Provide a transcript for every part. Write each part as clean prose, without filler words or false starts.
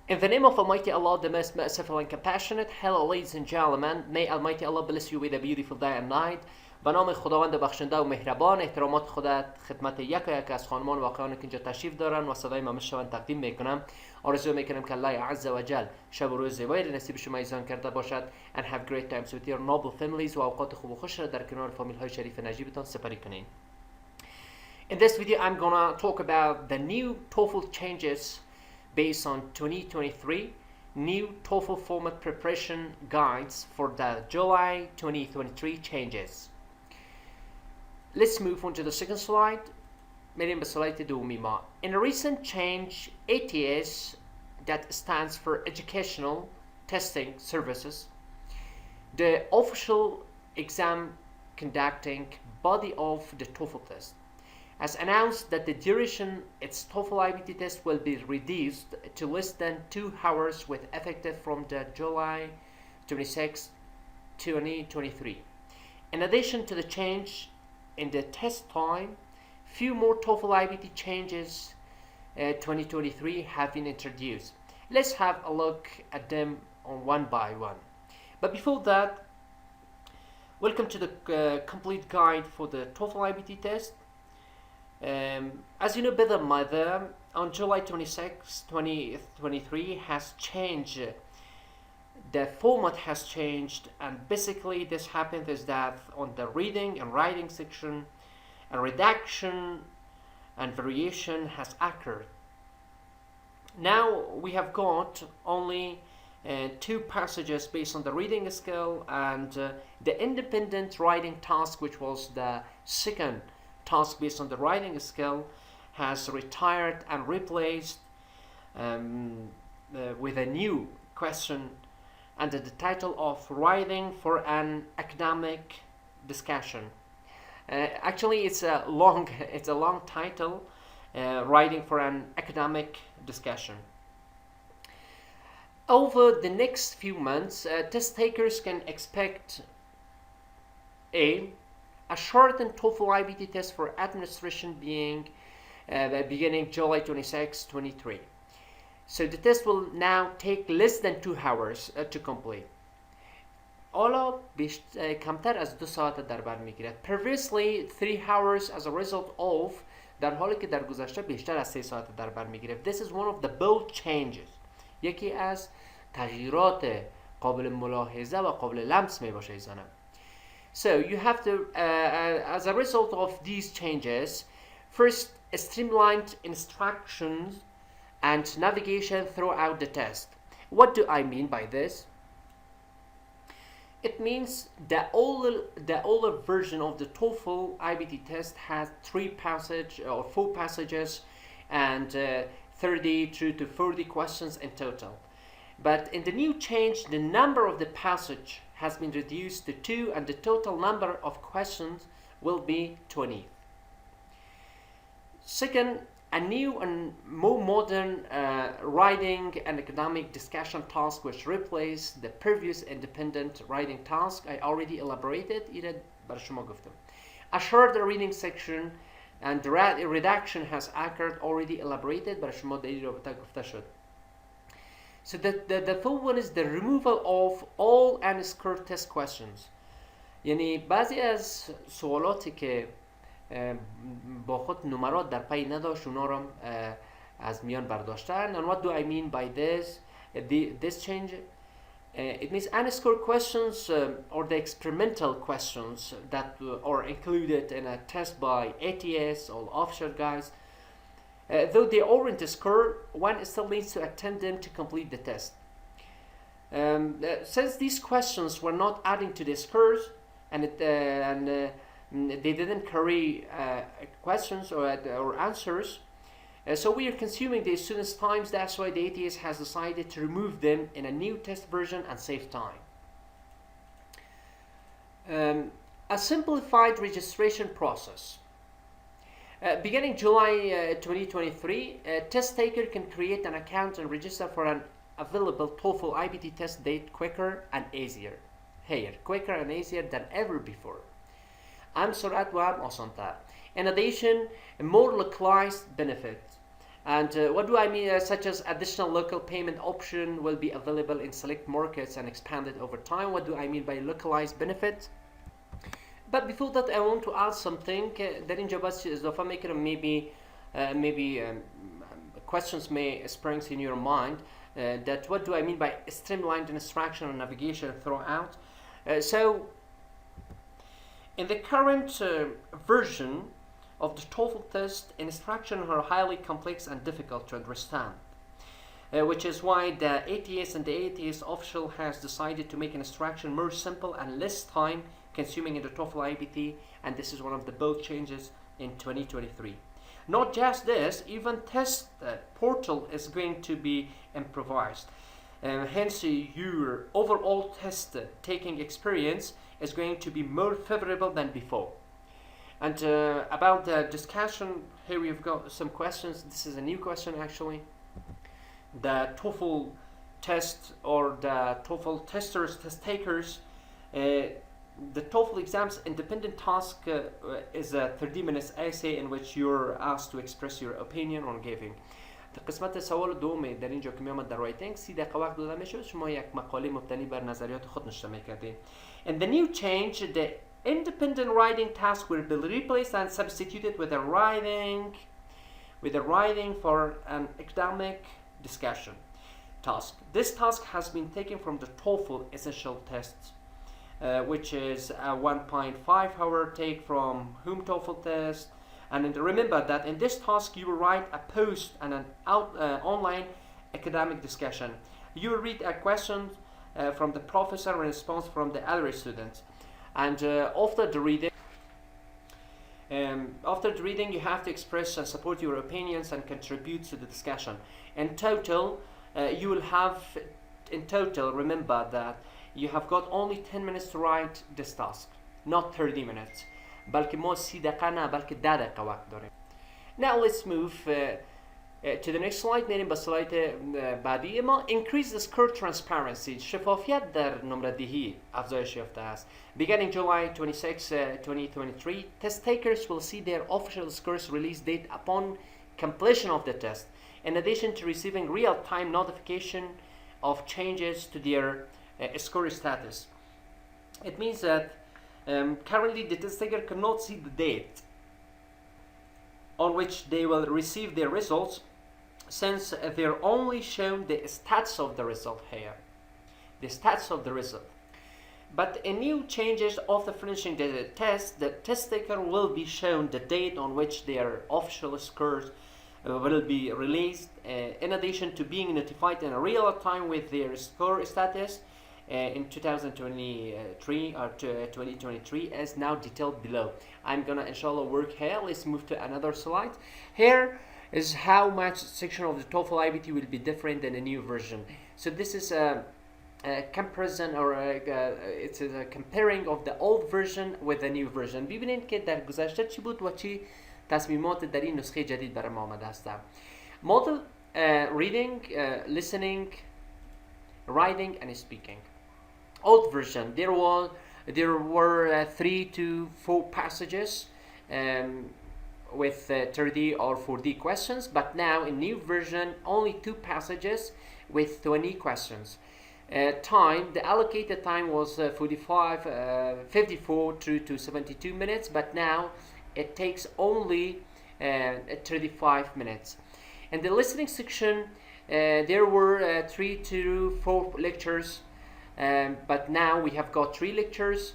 In the name of Almighty Allah, the most merciful and compassionate. Hello ladies and gentlemen, may Almighty Allah bless you with a beautiful day and night. به نام خداوند بخشنده و مهربان. احترامات خدمت یک از خانمان و آقایانی که اینجا تشریف دارن و صدای ما میشنون تقدیم میکنم. آرزو میکنم که الله عز و جل شب و روز زیبایی نصیب شما ایزان کرده باشد and have great times with your noble families و اوقات خوب و خوش را در کنار فامیل های شریف نجیبتان سپری کنین. In this video I'm gonna talk about the new TOEFL changes based on 2023 new TOEFL format preparation guides for the July 2023 changes. Let's move on to the second slide. میریم به سلاید دومی ما. In a recent change, ATS, that stands for Educational Testing Services, the official exam conducting body of the TOEFL test, has announced that the duration its TOEFL iBT test will be reduced to less than 2 hours with effective from the July 26, 2023. In addition to the change in the test time, few more TOEFL iBT changes 2023 have been introduced. Let's have a look at them on one by one. But before that, welcome to the complete guide for the TOEFL iBT test. As you know better, mother, on July 26, 2023 has changed. The format has changed, and basically this happens is that on the reading and writing section, a redaction and variation has occurred. Now we have got only 2 passages based on the reading skill, and the independent writing task, which was the second task based on the writing skill, has retired and replaced with a new question under the title of Writing for an Academic Discussion. Actually, it's a long title, Writing for an Academic Discussion. Over the next few months, test takers can expect a shortened TOEFL iBT test for administration beginning July 26, 2023. So the test will now take less than 2 hours to complete. حالا کمتر از 2 ساعت در بر میگیرد. Previously 3 hours as a result of در حالی که در گذشته بیشتر از 3 ساعت در بر میگیرد. This is one of the bold changes. یکی از تغییرات قابل ملاحظه و قابل لمس می باشه ایزانم. So you have to, as a result of these changes, first streamlined instructions and navigation throughout the test. What do I mean by this? It means the older version of the TOEFL iBT test has 4 passages and 32 to 40 questions in total. But in the new change, the number of the passage has been reduced to 2 and the total number of questions will be 20. Second, a new and more modern writing and academic discussion task which replaced the previous independent writing task. I already elaborated. A shorter reading section and the redaction has occurred, already elaborated. So the third one is the removal of all unscored test questions. یعنی بعضی از سوالاتی که با خود نمرات در پی نداشت اونا رو از میان برداشتن. And what do I mean by this change? It means unscored questions or the experimental questions that are included in a test by ATS or official guides. Though they aren't scored, one still needs to attempt them to complete the test. Since these questions were not adding to the scores and they didn't carry questions or answers, so we are consuming the students' times. That's why the ATS has decided to remove them in a new test version and save time. A simplified registration process. Beginning July 2023, a test taker can create an account and register for an available TOEFL iBT test date quicker and easier. Quicker and easier than ever before. سرعت و هم آسان‌تر. In addition, more localized benefits. And what do I mean? Such as additional local payment option will be available in select markets and expanded over time. What do I mean by localized benefit? But before that, I want to add something. در اینجا بس اضافه میکنم. Maybe questions may spring in your mind. That what do I mean by streamlined instruction and navigation throughout? So, in the current version of the TOEFL test, instructions are highly complex and difficult to understand, which is why the ATS and the ATS official has decided to make instruction more simple and less time consuming in the TOEFL iBT, and this is one of the bold changes in 2023. Not just this, even test portal is going to be improvised. Hence, your overall test taking experience is going to be more favorable than before. And about the discussion, here we've got some questions. This is a new question actually. The TOEFL test or the TOEFL testers, test takers, the TOEFL exam's independent task is a 30 minutes essay in which you're asked to express your opinion on giving. قسمت سوال دوم در اینجا که میامد در رایتینگ 30 دقیقه وقت داده میشه شما یک مقاله مبتنی بر نظریات خود نشته میکردید. In the new change, the independent writing task will be replaced and substituted with a writing for an academic discussion task. This task has been taken from the TOEFL essential tests, which is a 1.5 hour take from home TOEFL test. And remember that in this task you will write a post and an online academic discussion. You will read a question from the professor and response from the other students. And after the reading you have to express and support your opinions and contribute to the discussion. In total, you will have, remember that you have got only 10 minutes to write this task, not 30 minutes. بلکه ما 30 دقیقه نه بلکه 10 دقیقه وقت داریم. Now let's move to the next slide. میریم به سلاید بعدی. ما increase the score transparency. شفافیت در نمره‌دهی افزایش یافته است. Beginning July 26, 2023, test takers will see their official scores release date upon completion of the test, in addition to receiving real-time notification of changes to their score status. It means that currently the test taker cannot see the date on which they will receive their results, since they're only shown the stats of the result here. The stats of the result. But in new changes after finishing the test taker will be shown the date on which their official scores will be released, in addition to being notified in real time with their score status in 2023 or 2023 as now detailed below. I'm gonna inshallah work here. Let's move to another slide. Here is how much section of the TOEFL iBT will be different than the new version. So this is a comparison or it's a comparing of the old version with the new version. ببینید که در گذشته چی بود و چی تصمیمات در این نسخه جدید برای ما آمده است. Model reading, listening, writing and speaking. Old version, there were 3 to 4 passages with 30 or 40 questions, but now in new version only 2 passages with 20 questions. Time, the allocated time was 54 to 72 minutes, but now it takes only 35 minutes. In the listening section, there were 3 to 4 lectures, but now we have got 3 lectures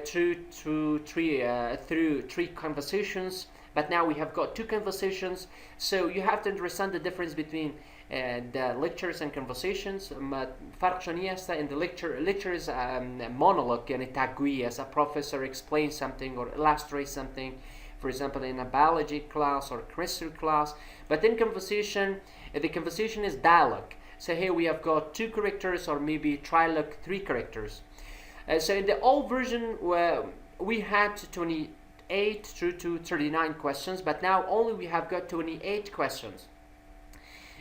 through 3 conversations, but now we have got 2 conversations. So you have to understand the difference between the lectures and conversations. فرق شنی است. In the lecture is a monologue, يعني تقوية, as a professor explains something or illustrates something, for example in a biology class or chemistry class. But in conversation, the conversation is dialogue. So here we have got 2 characters or maybe trilogue 3 characters. So in the old version we had 28 through to 39 questions, but now only we have got 28 questions.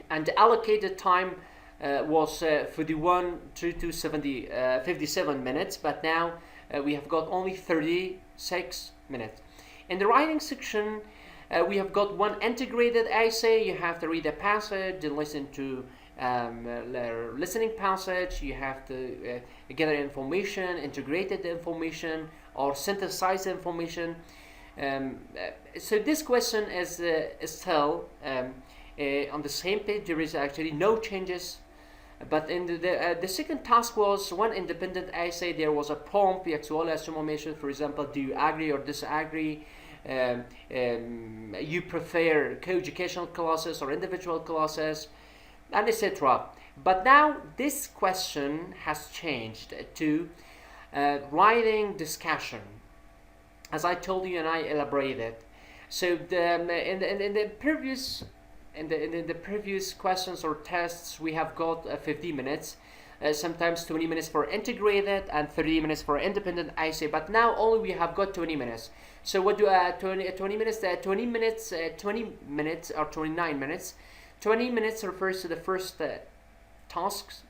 And the allocated time was 41 through to 57 minutes, but now we have got only 36 minutes. In the writing section, We have got one integrated essay. You have to read a passage and listen to listening passage. You have to gather information, integrated information, or synthesize information. So this question is still on the same page. There is actually no changes. But in the second task was one independent essay. There was a prompt. For example, do you agree or disagree? You prefer co-educational classes or individual classes, and etc. But now this question has changed to writing discussion, as I told you and I elaborated. So in the previous questions or tests, we have got 50 minutes, sometimes 20 minutes for integrated and 30 minutes for independent essay. But now only we have got 20 minutes. So what do 20 minutes? 20 minutes or 29 minutes. 20 minutes refers to the first tasks,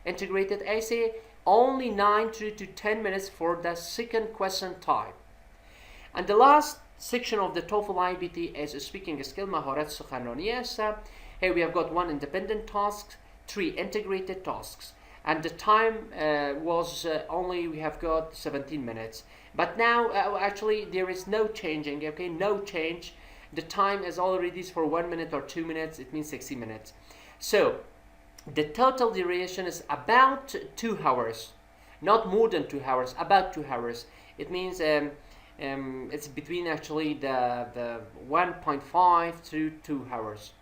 integrated essay. Only 9 to 10 minutes for the second question type. And the last section of the TOEFL iBT is speaking skill مهارات سخنرانی است. Here we have got one independent task, 3 integrated tasks, and the time was only we have got 17 minutes. But now actually there is no changing. Okay, no change. The time is already for 1 minute or 2 minutes. It means 60 minutes. So the total duration is about 2 hours, not more than 2 hours. About 2 hours. It means it's between actually the 1.5 to 2 hours.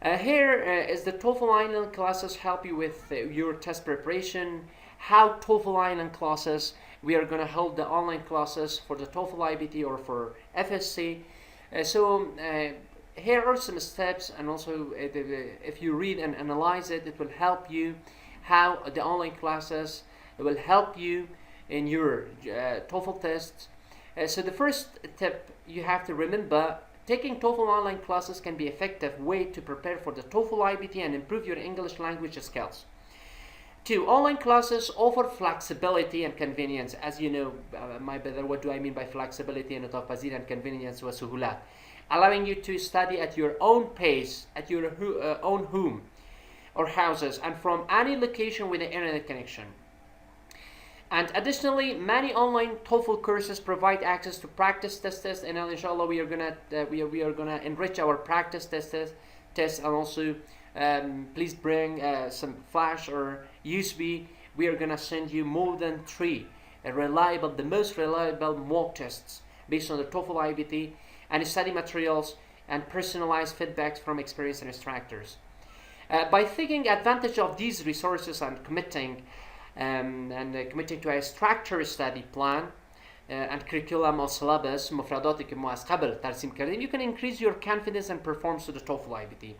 Here is the TOEFL Island classes help you with your test preparation. How TOEFL Island classes, we are going to hold the online classes for the TOEFL IBT or for FSC. Here are some steps, and also if you read and analyze it, it will help you how the online classes will help you in your TOEFL tests. So the first tip you have to remember, taking TOEFL online classes can be an effective way to prepare for the TOEFL IBT and improve your English language skills. 2. Online classes offer flexibility and convenience. As you know, my brother, what do I mean by flexibility and and convenience وسهولات? Allowing you to study at your own pace, at your own home or houses, and from any location with an internet connection. And additionally, many online TOEFL courses provide access to practice tests, and inshallah we are gonna enrich our practice tests, and also please bring some flash or USB. We are gonna send you more than 3 the most reliable mock tests based on the TOEFL IBT, and study materials and personalized feedbacks from experienced instructors. By taking advantage of these resources and committing to a structured study plan and curriculum or syllabus مفرداتی که ما از قبل ترسیم کردیم, you can increase your confidence and performance to the TOEFL IBT.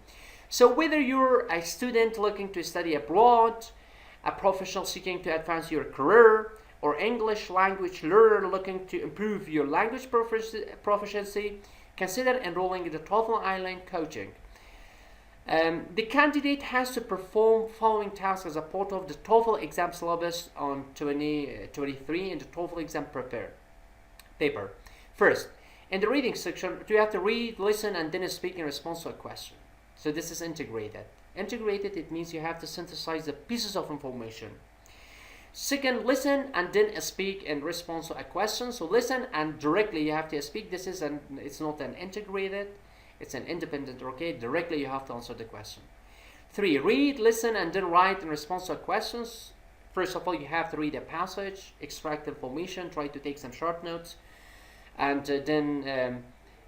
So whether you're a student looking to study abroad, a professional seeking to advance your career, or English language learner looking to improve your language proficiency, consider enrolling in the TOEFL online coaching. The candidate has to perform following tasks as a part of the TOEFL exam syllabus on 2023 in the TOEFL exam paper. First, in the reading section, you have to read, listen, and then speak in response to a question. So this is integrated. Integrated, it means you have to synthesize the pieces of information. Second, listen and then speak in response to a question. So listen and directly you have to speak. It's not an integrated, it's an independent. Okay, directly you have to answer the question. 3, read, listen, and then write in response to questions. First of all, you have to read a passage, extract information, try to take some short notes, and then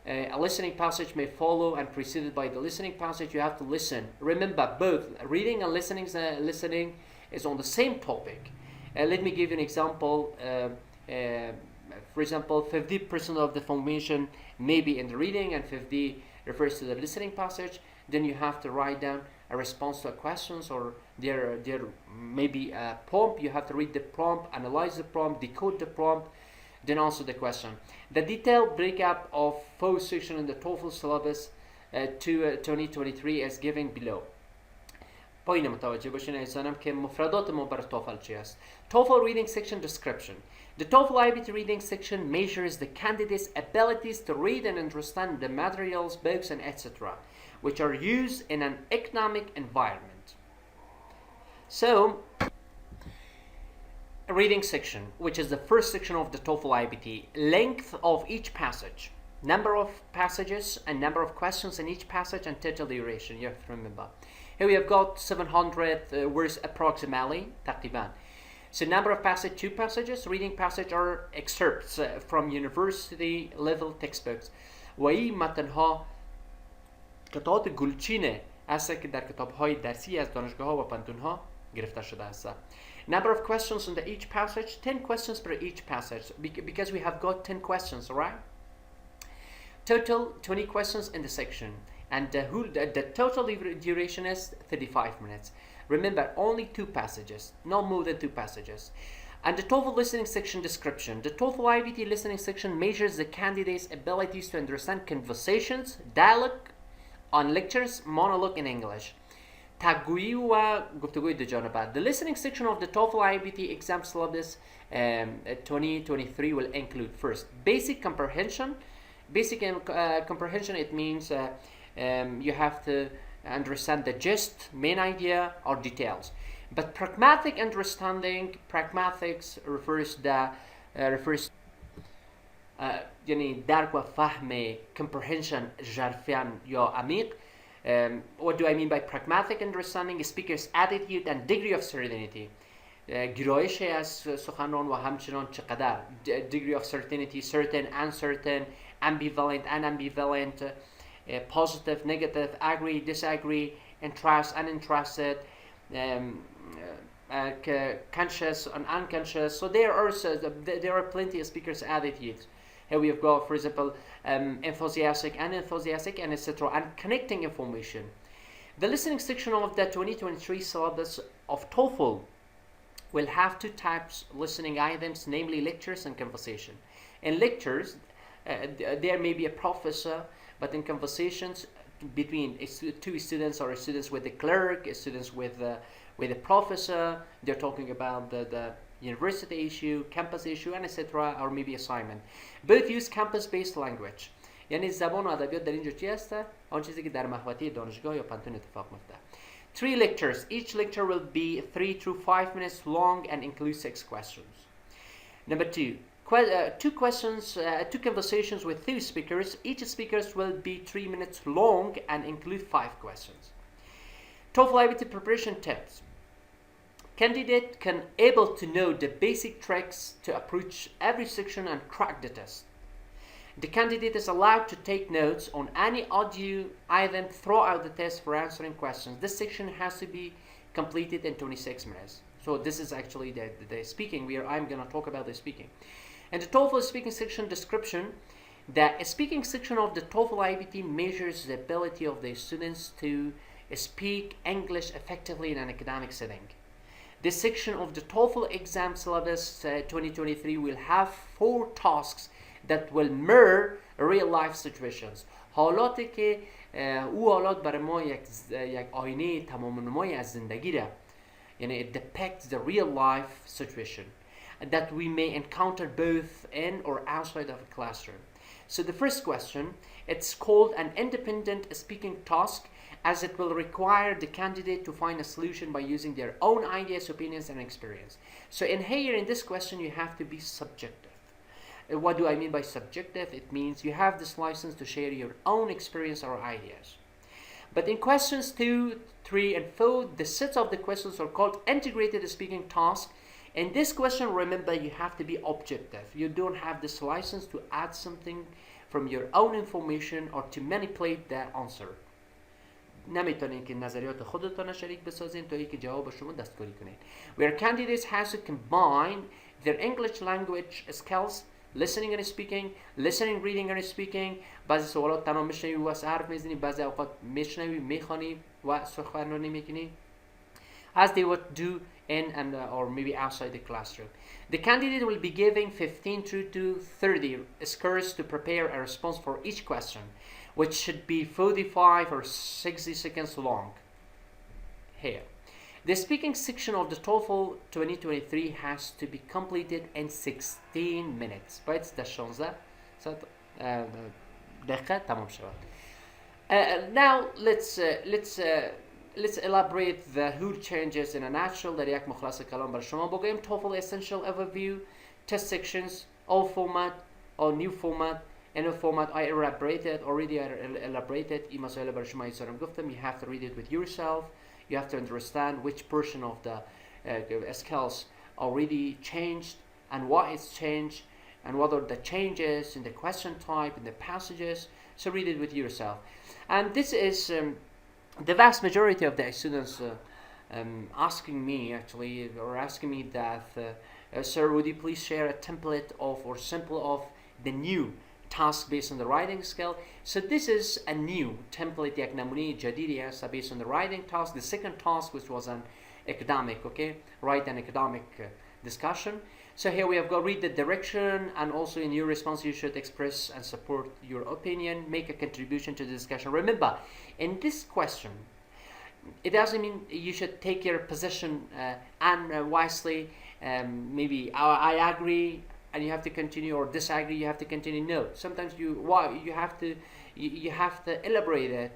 a listening passage may follow and preceded by the listening passage. You have to listen. Remember, both reading and listening is on the same topic. Let me give you an example. For example, 50% of the information may be in the reading and 50% refers to the listening passage. Then you have to write down a response to a questions, or there may be a prompt. You have to read the prompt, analyze the prompt, decode the prompt, then answer the question. The detailed breakup of 4 sections in the TOEFL syllabus to 2023 is given below. با این متوجه باشین عزیزانم که مفردات ما برای توفل چی است. TOEFL reading section description. The TOEFL iBT reading section measures the candidate's abilities to read and understand the materials, books, and etc., which are used in an economic environment. So, a reading section, which is the first section of the TOEFL iBT, length of each passage, number of passages and number of questions in each passage, and total duration. You have to remember. Here we have got 700 words approximately, تقريبا. So number of passage, 2 passages. Reading passage are excerpts from university level textbooks. و این متنها قطعات گلچینه است که در کتاب‌های درسی از دانشگاه‌ها و پانتون‌ها گرفته شده است. Number of questions in each passage, 10 questions per each passage, because we have got 10 questions, right? Total 20 questions in the section, and the total duration is 35 minutes. Remember, only 2 passages, no more than 2 passages. And the TOEFL listening section description. The TOEFL iBT listening section measures the candidate's abilities to understand conversations, dialogue on lectures, monologue in English. تگویی و گفتگوی دو جانبه. The listening section of the TOEFL iBT exam syllabus 2023 will include first basic comprehension. Basic comprehension, it means you have to understand the gist, main idea, or details. But pragmatic understanding, pragmatics refers يعني درک و فهم comprehension ژرفیان یا عمیق. What do I mean by pragmatic understanding? Speaker's attitude and degree of certainty. گرایش از سخنران و همچنان چقدر degree of certainty, certain, uncertain, ambivalent, unambivalent, positive, negative, agree, disagree, interest, uninterested, conscious and unconscious. So there are plenty of speakers' attitudes. Here we have got, for example, enthusiastic, unenthusiastic, and etc. And connecting information. The listening section of the 2023 syllabus of TOEFL will have 2 types listening items, namely lectures and conversation. In lectures, there may be a professor, but in conversations between 2 students or students with the clerk, students with a professor, they're talking about the university issue, campus issue, and etc. or maybe assignment. Both use campus-based language. یعنی زبان و ادبیات در اینجا چی هسته؟ آن چیزی که در محوطه دانشگاه یا پانتون اتفاق میفته. 3 lectures. Each lecture will be 3 to 5 minutes long and include 6 questions. Number 2. 2 questions, 2 conversations with 2 speakers. Each speaker will be 3 minutes long and include 5 questions. TOEFL iBT preparation tips. Candidate can able to know the basic tricks to approach every section and crack the test. The candidate is allowed to take notes on any audio item throughout the test for answering questions. This section has to be completed in 26 minutes. So this is actually the speaking. I'm going to talk about the speaking. And the TOEFL speaking section description. The speaking section of the TOEFL iBT measures the ability of the students to speak English effectively in an academic setting. This section of the TOEFL exam syllabus 2023 will have 4 tasks that will mirror real life situations. حالاتی که او حالات برای ما یک آینه تمام نمایی از زندگی را، یعنی it depicts the real life situation that we may encounter both in or outside of a classroom. So the first question, it's called an independent speaking task, as it will require the candidate to find a solution by using their own ideas, opinions, and experience. So in this question, you have to be subjective. What do I mean by subjective? It means you have this license to share your own experience or ideas. But in questions 2, 3, and 4, the sets of the questions are called integrated speaking task. In this question, remember, you have to be objective. You don't have this license to add something from your own information or to manipulate the answer. نمیتونین که نظریات خودتون شریک بسازین تا اینکه جواب شما دستکاری کنین. Where candidates has to combine their English language skills, listening and speaking, listening, reading and speaking. بعضی سوالات تنها میشنوی و حرف میزنی، بعضی اوقات میشنوی، میخوانی و سخنرانی میکنی. As they would do in and or maybe outside the classroom. The candidate will be giving 15 to 30 scores to prepare a response for each question, which should be 45 or 60 seconds long. Here. The speaking section of the TOEFL 2023 has to be completed in 16 minutes. باید در 16 دقیقه تمام شود. Now let's elaborate the who changes in a nutshell. در یک مختصر کلام بر شما بگویم TOEFL essential overview, test sections, all format or new format. In a format I elaborated. این مسائل بر شما ایزارم گفتم. You have to read it with yourself. You have to understand which portion of the skills already changed and why it's changed and what are the changes in the question type, in the passages. So read it with yourself. And this is the vast majority of the students asking me actually, or asking me that, sir, would you please share a template of or sample of the new task based on the writing skill. So this is a new template یک نمونه جدیدی است based on the writing task. The second task, which was an academic, okay, write an academic discussion. So here we have got read the direction, and also in your response you should express and support your opinion, make a contribution to the discussion. Remember, in this question, it doesn't mean you should take your position wisely. Maybe I agree and you have to continue, or disagree, you have to continue. No, sometimes you have to elaborate it,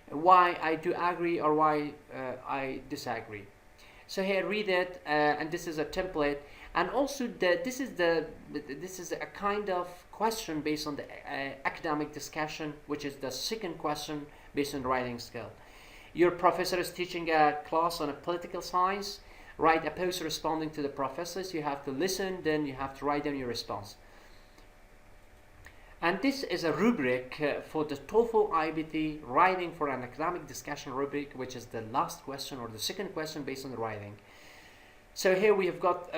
why I do agree or why I disagree. So here read it, and this is a template, and also this is a kind of question based on the academic discussion, which is the second question based on writing skill. Your professor is teaching a class on a political science. Write a post responding to the professors. You have to listen, then you have to write down your response. And this is a rubric for the TOEFL iBT writing for an academic discussion rubric, which is the last question or the second question based on the writing. So here we have got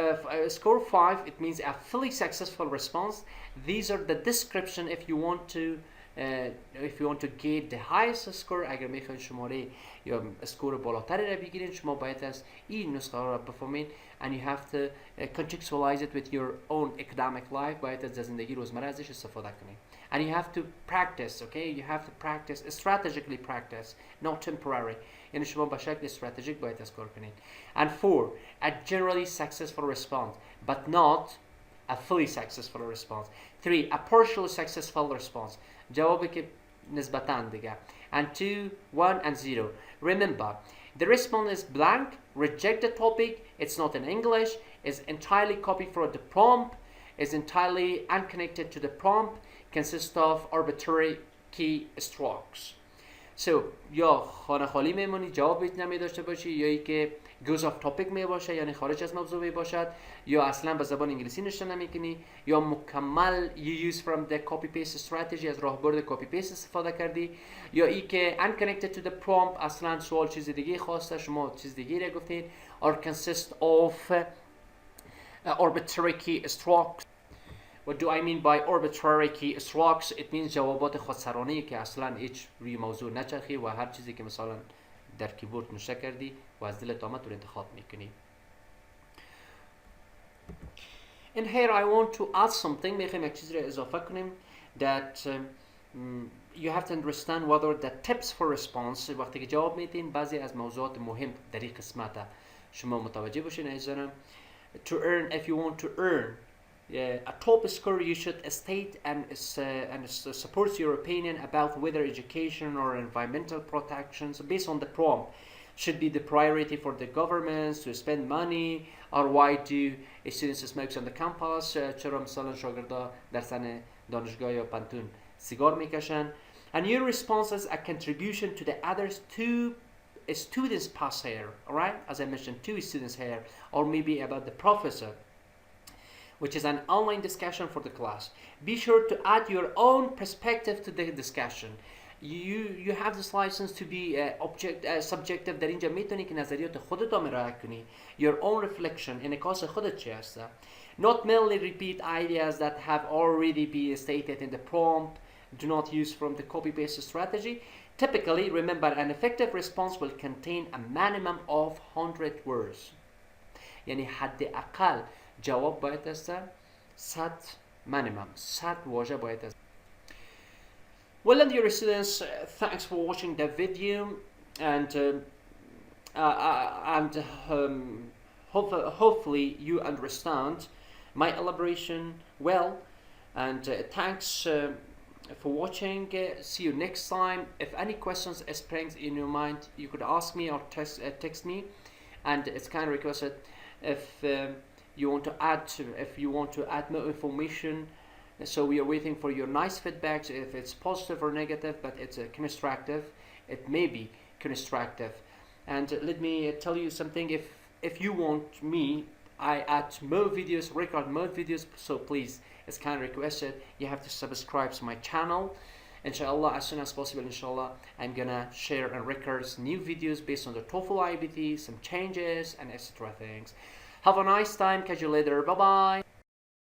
score 5. It means a fully successful response. These are the description if you want to get the highest score. اگر میخواین شماره یا اسکور بالاتری را بگیرین، شما باید از این نسخه را بفهمین and you have to contextualize it with your own academic life. باید از زندگی روزمره ازش استفاده کنین. And you have to practice, okay? You have to practice, strategically practice, not temporary. یعنی شما به شکل استراتژیک باید از کار کنین. And 4, a generally successful response, but not a fully successful response. 3, a partially successful response. جوابی که نسبتاً دیگه. And 2, 1 and 0. Remember, the response is blank, reject the topic, it's not in English, is entirely copied from the prompt, is entirely unconnected to the prompt, consists of arbitrary key strokes. So, یا خانه خالی میمونی، جواب نمی داشته باشی، یا ای که goes off topic می باشه، یعنی خارج از موضوع می باشد، یا اصلا به زبان انگلیسی نشته نمی کنی، یا مکمل you use from the copy paste strategy، از راهبرد copy paste استفاده کردی، یا ای که unconnected to the prompt، اصلا سوال چیز دیگه خواسته، شما چیز دیگه را گفتید، or consist of arbitrary key strokes. What do I mean by arbitrary key strokes? It means جوابات خودسرانه‌ای که اصلا هیچ روی موضوع نچرخی و هر چیزی که مثلا در کیبورد نوشته کردی و از دلت آمد رو انتخاب میکنی. And here I want to add something. میخوایم یک چیز رو اضافه کنیم that you have to understand whether the tips for response. وقتی که جواب میدین بعضی از موضوعات مهم در این قسمت شما متوجه باشین عزیزانم. To earn, if you want to earn a top score, you should state and support your opinion about whether education or environmental protections based on the prompt should be the priority for the governments to spend money, or why do students smoke on the campus. چرا مثلا شاگردا در سن دانشگاه یا پانتون سیگار میکشن. And your response is a contribution to the others. 2 students pass here, alright? As I mentioned, 2 students here, or maybe about the professor, which is an online discussion for the class. Be sure to add your own perspective to the discussion. You have this license to be subjective. در اینجا میتونی که نظریات خودت رو مراجعه کنی. Your own reflection. انعکاس خودت چی هسته. Not merely repeat ideas that have already been stated in the prompt. Do not use from the copy-paste strategy. Typically, remember, an effective response will contain a minimum of 100 words. یعنی حد اقل جواب باید است 100 minimum 100 واژه باید است. Well, and dear students, thanks for watching the video, and and hopefully you understand my elaboration well. And thanks for watching. See you next time. If any questions springs in your mind, you could ask me or text me. And it's kind of requested if you want to add more information. So we are waiting for your nice feedbacks. If it's positive or negative, but it's constructive. It may be constructive. And let me tell you something. If you want me, I add more videos, record more videos. So please, it's kind of requested. You have to subscribe to my channel. Inshallah, as soon as possible, inshallah, I'm gonna share and record new videos based on the TOEFL iBT, some changes and etc. things. Have a nice time. Catch you later. Bye bye.